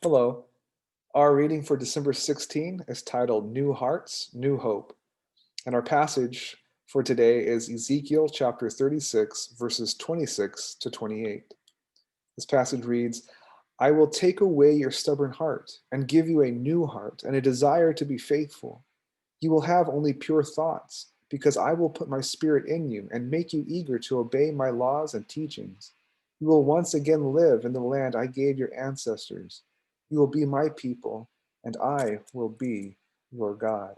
Hello. Our reading for December 16 is titled New Hearts, New Hope. And our passage for today is Ezekiel chapter 36, verses 26 to 28. This passage reads, I will take away your stubborn heart and give you a new heart and a desire to be faithful. You will have only pure thoughts, because I will put my spirit in you and make you eager to obey my laws and teachings. You will once again live in the land I gave your ancestors. You will be my people, and I will be your God.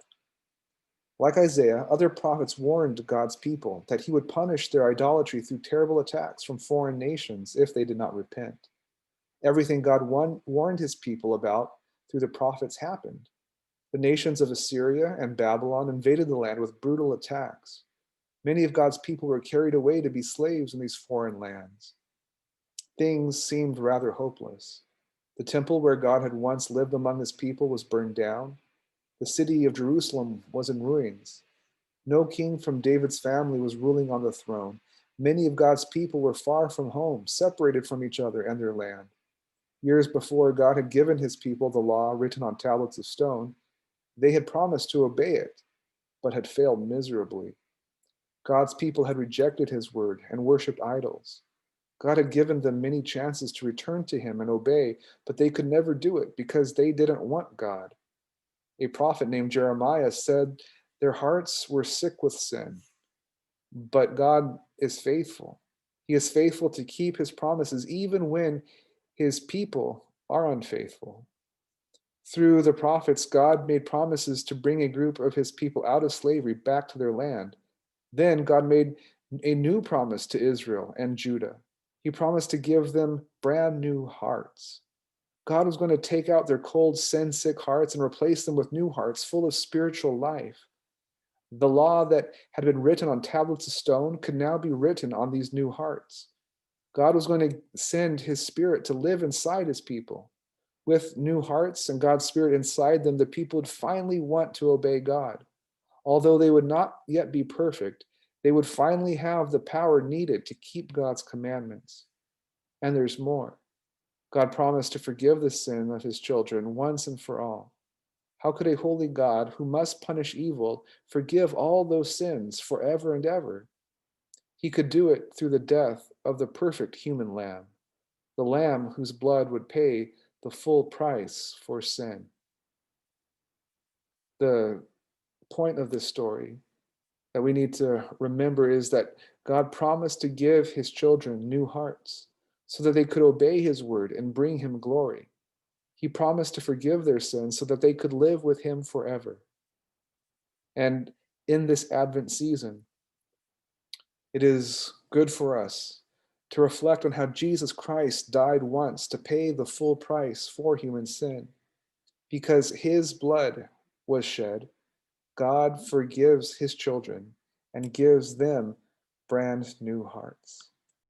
Like Isaiah, other prophets warned God's people that he would punish their idolatry through terrible attacks from foreign nations if they did not repent. Everything God warned his people about through the prophets happened. The nations of Assyria and Babylon invaded the land with brutal attacks. Many of God's people were carried away to be slaves in these foreign lands. Things seemed rather hopeless. The temple where God had once lived among his people was burned down. The city of Jerusalem was in ruins. No king from David's family was ruling on the throne. Many of God's people were far from home, separated from each other and their land. Years before God had given his people the law written on tablets of stone, they had promised to obey it, but had failed miserably. God's people had rejected his word and worshiped idols. God had given them many chances to return to him and obey, but they could never do it because they didn't want God. A prophet named Jeremiah said their hearts were sick with sin, but God is faithful. He is faithful to keep his promises even when his people are unfaithful. Through the prophets, God made promises to bring a group of his people out of slavery back to their land. Then God made a new promise to Israel and Judah. He promised to give them brand new hearts. God was going to take out their cold, sin sick hearts and replace them with new hearts full of spiritual life. The law that had been written on tablets of stone could now be written on these new hearts. God was going to send his spirit to live inside his people. With new hearts and God's spirit inside them, the people would finally want to obey God. Although they would not yet be perfect, they would finally have the power needed to keep God's commandments. And there's more. God promised to forgive the sin of his children once and for all. How could a holy God who must punish evil forgive all those sins forever and ever? He could do it through the death of the perfect human lamb, the lamb whose blood would pay the full price for sin. The point of this story that we need to remember is that God promised to give his children new hearts so that they could obey his word and bring him glory. He promised to forgive their sins so that they could live with him forever. And in this Advent season, it is good for us to reflect on how Jesus Christ died once to pay the full price for human sin. Because his blood was shed, God forgives his children and gives them brand new hearts.